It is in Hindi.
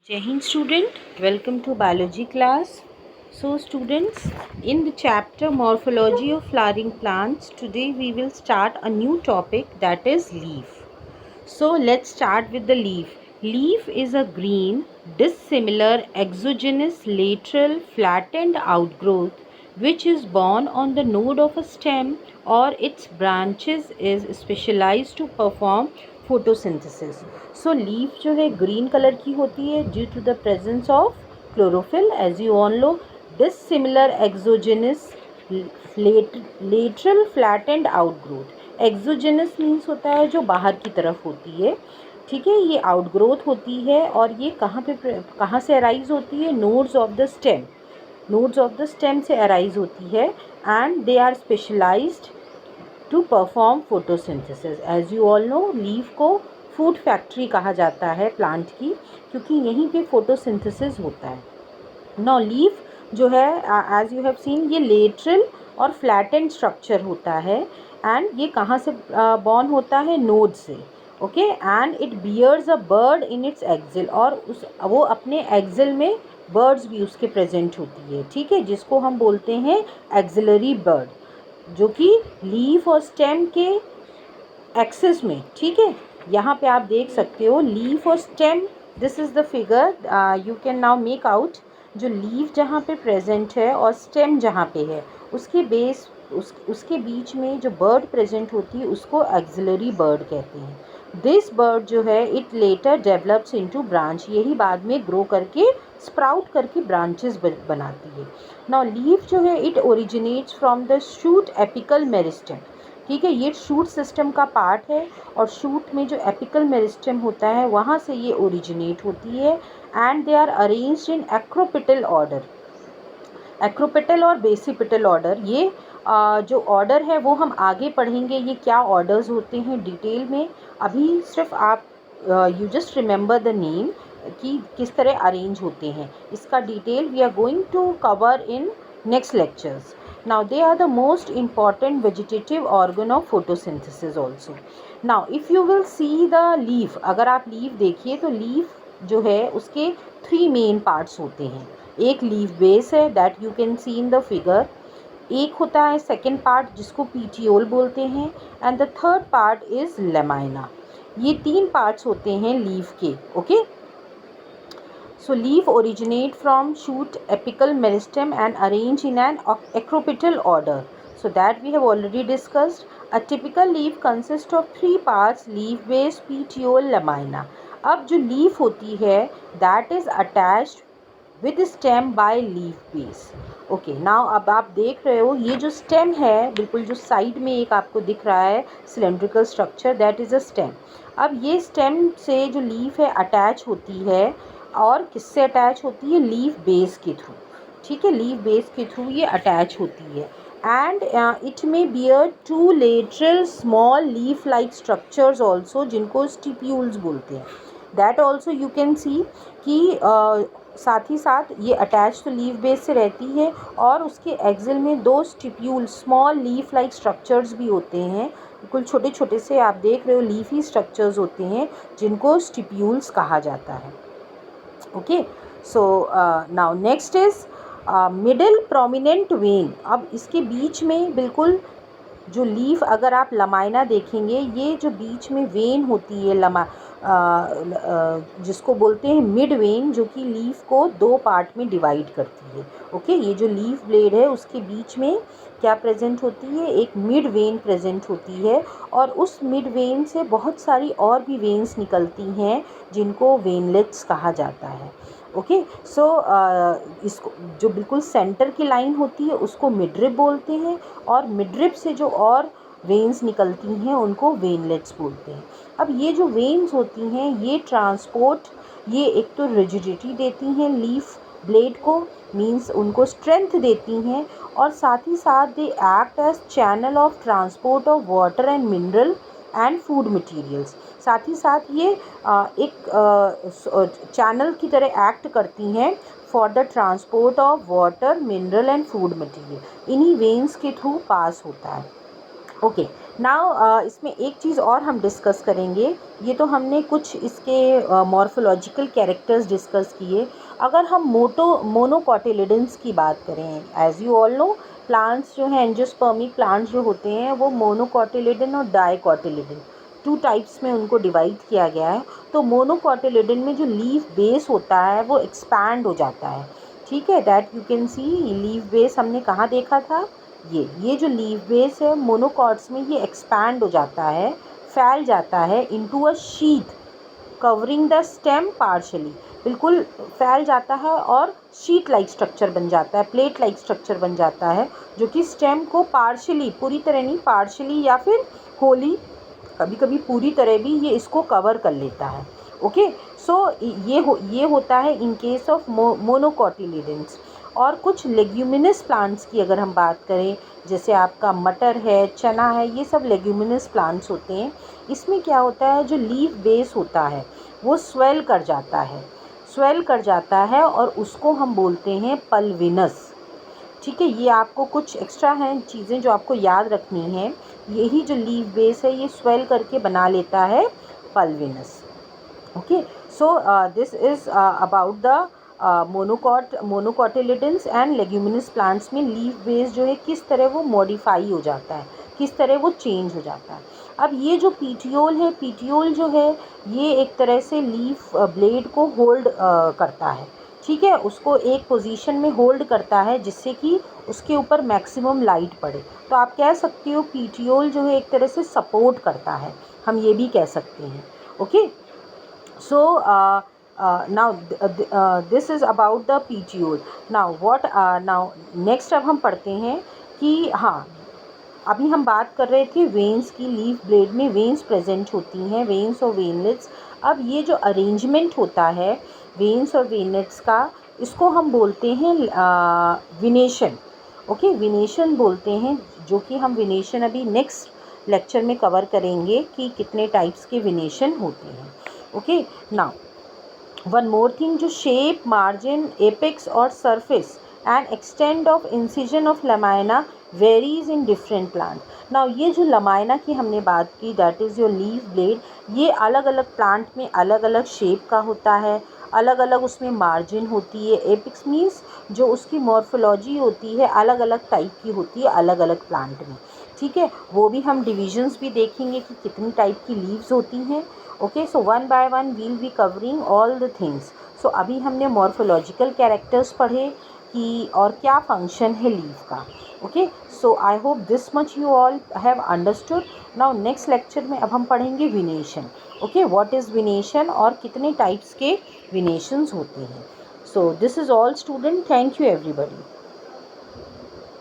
Jai Hind student, welcome to biology class. So students, in the chapter morphology of flowering plants, today we will start a new topic, that is leaf. So let's start with the leaf. Leaf is a green, dissimilar, exogenous, lateral, flattened outgrowth which is borne on the node of a stem or its branches is specialized to perform photosynthesis. So leaf जो है green color की होती है due to the presence of chlorophyll, as you all know. Dissimilar, exogenous, lateral, flattened outgrowth. Exogenous means होता है जो बाहर की तरफ होती है, ठीक है. ये आउटग्रोथ होती है और ये कहाँ से अराइज होती है? Nodes of the stem. Nodes of the stem से अराइज होती है and they are specialised to perform photosynthesis. As you all know, leaf को फूड फैक्ट्री कहा जाता है प्लांट की, क्योंकि यहीं पे फोटोसिंथेसिस होता है. नाउ लीफ जो है, एज यू हैव सीन, ये लेटरल और फ्लैटेंड स्ट्रक्चर होता है एंड ये कहाँ से बॉर्न होता है? नोड से. Okay, and it bears a bud in its axil, और वो अपने एक्सिल में बर्ड्स भी उसके प्रेजेंट होती है, ठीक है, जिसको हम बोलते हैं एक्सिलरी बर्ड, जो कि लीफ और स्टेम के एक्सिस में, ठीक है. यहाँ पे आप देख सकते हो लीफ और stem. This is the figure, you can now make out. जो लीफ जहाँ पे प्रेजेंट है और स्टेम जहाँ पे है, उसके बेस उसके बीच में जो बर्ड प्रेजेंट होती है उसको एक्सिलरी बर्ड कहते हैं. दिस बर्ड जो है it later develops into branch, यही बाद में ग्रो करके स्प्राउट करके ब्रांचेस बनाती है. नाउ लीफ जो है it originates from the shoot apical meristem, ठीक है. ये शूट सिस्टम का पार्ट है और शूट में जो एपिकल मेरिस्टेम होता है वहाँ से ये ओरिजिनेट होती है and they are arranged in acropetal order. Acropetal और बेसिपिटल ऑर्डर, ये जो ऑर्डर है वो हम आगे पढ़ेंगे, ये क्या ऑर्डर्स होते हैं डिटेल में. अभी सिर्फ आप you just remember the name कि किस तरह अरेंज होते हैं. इसका detail we are going to cover in next lectures. Now they are the most important vegetative organ of photosynthesis also. Now if you will see the leaf, अगर आप leaf देखिए तो leaf जो है उसके 3 मेन पार्ट्स होते हैं. एक लीफ बेस है, that you can C in the figure. एक होता है सेकेंड पार्ट जिसको पीटियोल बोलते हैं and the third part is lamina. ये 3 पार्ट्स होते हैं लीफ के. Okay, so leaf originate from shoot apical meristem and arrange in an acropital order. So that we have already discussed. A typical leaf consists of 3 parts: leaf base, petiole, lamina. अब जो leaf होती है that is attached with stem by leaf base. Okay, now अब आप देख रहे हो ये जो स्टेम है, बिल्कुल जो साइड में एक आपको दिख रहा है cylindrical structure, that is a stem. अब ये स्टेम से जो लीफ है अटैच होती है, और किससे अटैच होती है? लीफ बेस के थ्रू, ठीक है. लीफ बेस के थ्रू ये अटैच होती है एंड इट में bear 2 lateral small leaf like structures also, जिनको स्टिप्यूल्स बोलते हैं. That also you can see कि साथ ही साथ ये अटैच तो लीफ बेस से रहती है और उसके एक्सिल में 2 stipule small leaf like structures भी होते हैं. बिल्कुल छोटे छोटे से आप देख रहे हो लीफी स्ट्रक्चर्स होते हैं जिनको स्टिप्यूल्स कहा जाता है. Okay, so now next is middle prominent when. अब इसके बीच में बिल्कुल जो लीफ, अगर आप लमाइना देखेंगे, ये जो बीच में वेन होती है जिसको बोलते हैं मिड वेन, जो कि लीफ को 2 पार्ट में डिवाइड करती है. ओके, ये जो लीफ ब्लेड है उसके बीच में क्या प्रेजेंट होती है? एक मिड वेन प्रेजेंट होती है और उस मिड वेन से बहुत सारी और भी वेन्स निकलती हैं जिनको वेनलेट्स कहा जाता है. ओके, सो इसको जो बिल्कुल सेंटर की लाइन होती है उसको मिडरिप बोलते हैं और मिडरिप से जो और वेन्स निकलती हैं उनको वेनलेट्स बोलते हैं. अब ये जो वेन्स होती हैं ये ट्रांसपोर्ट, ये एक तो रिजिडिटी देती हैं लीफ ब्लेड को, मींस उनको स्ट्रेंथ देती हैं, और साथ ही साथ they act as channel of transport of water and mineral and food materials. साथ ही साथ ये एक चैनल की तरह एक्ट करती हैं for the transport of water, mineral and food material. इन्हीं वेन्स के थ्रू पास होता है. ओके, नाउ इसमें एक चीज़ और हम डिस्कस करेंगे। ये तो हमने कुछ इसके मॉर्फोलॉजिकल कैरेक्टर्स डिस्कस किए। अगर हम मोनोकोटिलिडन्स की बात करें, as you all know, plants जो हैं, एंजियोस्पर्मिक प्लांट्स जो होते हैं वो मोनोकोटिलिडन और डाइकोटिलिडन 2 टाइप्स में उनको डिवाइड किया गया है। तो मोनोकोटिलिडन में जो लीफ बेस होता है वो एक्सपैंड हो जाता है, ठीक है। That you can C, leaf base हमने कहाँ देखा था, ये जो लीफ बेस है मोनोकॉट्स में, ये एक्सपैंड हो जाता है, फैल जाता है into a sheath covering the stem partially, बिल्कुल फैल जाता है और शीट लाइक स्ट्रक्चर बन जाता है, प्लेट लाइक स्ट्रक्चर बन जाता है, जो कि स्टेम को पार्शली, पूरी तरह नहीं, पार्शली या फिर होली, कभी कभी पूरी तरह भी ये इसको कवर कर लेता है। ओके, सो ये होता है इन केस ऑफ मोनोकोटिलिडन्स। और कुछ लेग्यूमिनस प्लांट्स की अगर हम बात करें, जैसे आपका मटर है, चना है, ये सब लेग्यूमिनस प्लांट्स होते हैं। इसमें क्या होता है, जो लीफ बेस होता है वो स्वेल कर जाता है, और उसको हम बोलते हैं पल्विनस, ठीक है। ये आपको कुछ एक्स्ट्रा हैं चीज़ें जो आपको याद रखनी है। यही जो लीफ बेस है ये स्वेल करके बना लेता है pulvinus. Okay, so this is about the मोनोकोटिलिडन्स and leguminous plants में लीफ बेस जो है किस तरह वो मॉडिफाई हो जाता है, किस तरह वो चेंज हो जाता है। अब ये जो पीटियोल है, पीटियोल जो है ये एक तरह से लीफ ब्लेड को होल्ड करता है, ठीक है, उसको एक पोजीशन में होल्ड करता है जिससे कि उसके ऊपर मैक्सिमम लाइट पड़े। तो आप कह सकते हो पीटियोल जो है एक तरह से सपोर्ट करता है, हम ये भी कह सकते हैं। Okay, so now this is about the petiole. Now next अब हम पढ़ते हैं कि हाँ, अभी हम बात कर रहे थे वेन्स की, लीफ ब्लेड में वेन्स प्रेजेंट होती हैं, वेन्स और वेनलेट्स। अब ये जो अरेंजमेंट होता है वेन्स और वेनलेट्स का, इसको हम बोलते हैं विनेशन। ओके, विनेशन बोलते हैं, जो कि हम विनेशन अभी नेक्स्ट लेक्चर में कवर करेंगे कि कितने टाइप्स के विनेशन होते हैं। Okay, now one more thing, जो शेप, मार्जिन, एपेक्स और surface and extend of incision of lamina varies in different plant. Now ये जो लमाइना की हमने बात की, that is your leaf blade, ये अलग अलग प्लांट में अलग अलग शेप का होता है, अलग अलग उसमें मार्जिन होती है। एपिक्स मीन्स जो उसकी मॉर्फोलॉजी होती है अलग अलग टाइप की होती है अलग अलग प्लांट में, ठीक है। वो भी हम डिविजन्स भी देखेंगे कि कितनी टाइप की लीव्स होती हैं। Okay, so one by one will be covering all the things. So अभी हमने मॉर्फोलॉजिकल कैरेक्टर्स पढ़े कि और क्या फंक्शन है लीफ का। Okay, so I hope this much you all have understood. Now next lecture में अब हम पढ़ेंगे विनेशन। ओके, व्हाट इज़ विनेशन और कितने टाइप्स के विनेशंस होते हैं। So this is all student, thank you everybody.